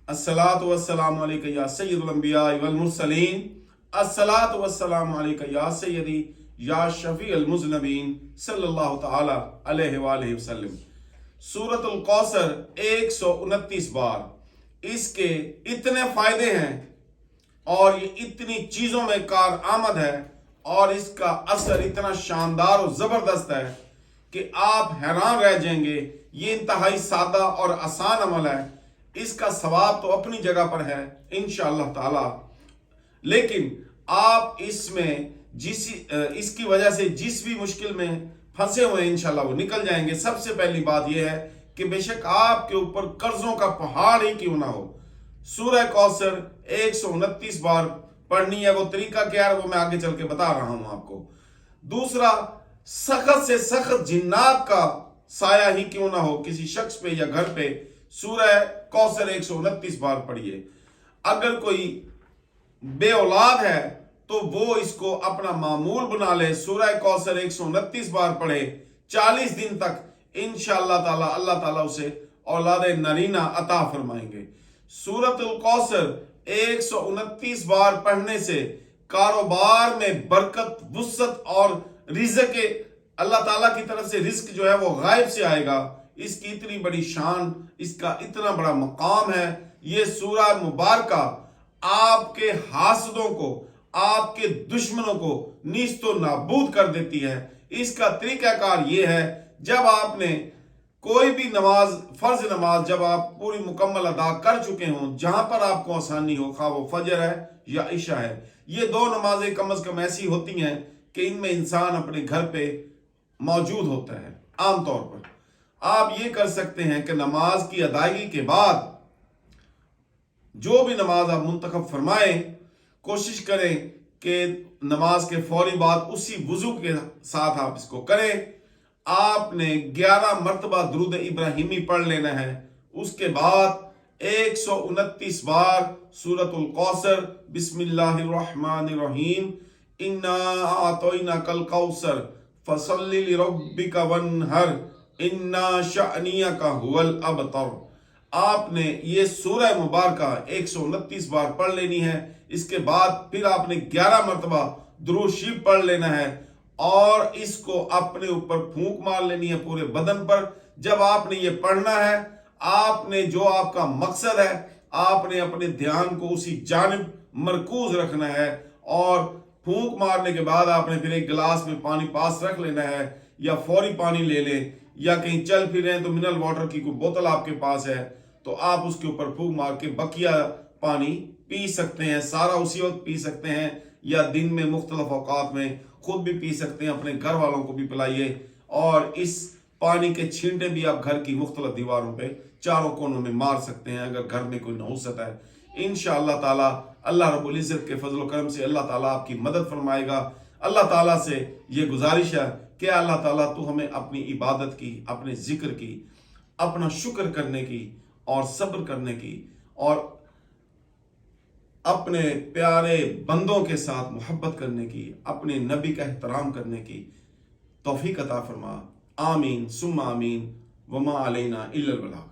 अस्सलातु वस्सलामु अलैका या सय्यदुल अंबिया वल मुरसलीन, अस्सलातु वस्सलामु अलैका या सय्यदी या शफीअल मुज़नबीन सल्लल्लाहु तआला अलैहि वालैहि वसल्लम। सूरतुल कौसर 129 बार। इसके इतने फायदे हैं और ये इतनी चीजों में कार आमद है और इसका असर इतना शानदार और जबरदस्त है कि आप हैरान रह जाएंगे। ये इंतहाई सादा और आसान अमल है। इसका सवाब तो अपनी जगह पर है इंशाअल्लाह ताला, लेकिन आप इसमें इसकी वजह से जिस भी मुश्किल में फंसे हुए इंशाअल्लाह वो निकल जाएंगे। सबसे पहली बात यह है कि बेशक आपके ऊपर कर्जों का पहाड़ ही क्यों ना हो, सूरह कौसर 129 बार पढ़नी है। वो तरीका क्या है वो मैं आगे चल के बता रहा हूं आपको। दूसरा, सख्त से सख्त जिन्नात का साया ही क्यों ना हो किसी शख्स पे या घर पे, सूरह कौसर 129 बार पढ़िए। अगर कोई बे औलाद है तो वो इसको अपना मामूल बना ले, सूरह कौसर 129 बार पढ़े 40 दिन तक, इंशाअल्लाह ताला अल्लाह ताला उसे औलाद नरीना अता फरमाएंगे। सूरतुल कौसर 129 बार पढ़ने से कारोबार में बरकत, वुसअत और रिज़्क़ अल्लाह ताला की तरफ से रिज़्क़ जो है वो गायब से आएगा। इसकी इतनी बड़ी शान, इसका इतना बड़ा मकाम है। ये सूरह मुबारका आपके हासदों को, आपके दुश्मनों को नीस्तो नाबूद कर देती है। इसका तरीकाकार ये है, जब आपने कोई भी नमाज, फर्ज नमाज जब आप पूरी मुकम्मल अदा कर चुके हों, जहां पर आपको आसानी हो, खा वो फजर है या इशा है, ये दो नमाजें कम से कम ऐसी होती हैं कि इनमें इंसान अपने घर पे मौजूद होता है। आमतौर पर आप ये कर सकते हैं कि नमाज की अदायगी के बाद जो भी नमाज आप मुंतखब फरमाएं, कोशिश करें कि नमाज के फौरी बाद उसी वुजू के साथ आप इसको करें। आपने 11 मरतबा दुरूद इब्राहिमी पढ़ लेना है। उसके बाद 129 बार सूरतुल कौसर, बिस्मिल्लाहिर्रहमानिर्रहीम, इन्ना आतौइनाकल कौसर फसल्लि लिरब्बिका वन्हर, इन्ना शअनियका हुवल अबतर। आपने ये सूरह मुबारका 129 बार पढ़ लेनी है। इसके बाद फिर आपने 11 मरतबा दुरूद शरीफ पढ़ लेना है और इसको अपने ऊपर फूंक मार लेनी है पूरे बदन पर। जब आपने ये पढ़ना है, आपने जो आपका मकसद है, आपने अपने ध्यान को उसी जानिब मरकूज रखना है और फूंक मारने के बाद आपने फिर एक गिलास में पानी पास रख लेना है, या फौरी पानी ले लें, या कहीं चल फिर रहे हैं तो मिनरल वाटर की कोई बोतल आपके पास है तो आप उसके ऊपर फूंक मार के बकिया पानी पी सकते हैं। सारा उसी वक्त पी सकते हैं या दिन में मुख्तलिफ औकात में खुद भी पी सकते हैं, अपने घर वालों को भी पिलाइए। और इस पानी के छींटे भी आप घर की मुख्तलिफ दीवारों पे चारों कोनों में मार सकते हैं अगर घर में कोई नहुसत है। इंशाअल्लाह ताला अल्लाह रब्बुल इज्जत के फजल करम से अल्लाह ताला आपकी मदद फरमाएगा। अल्लाह ताला से ये गुजारिश है कि अल्लाह ताला तू हमें अपनी इबादत की, अपने जिक्र की, अपना शुक्र करने की और सब्र करने की और अपने प्यारे बंदों के साथ मोहब्बत करने की, अपने नबी का एहतराम करने की तौफीक अता फरमा। आमीन सुम्मा आमीन। वमा अलैना इल्लल बलाग।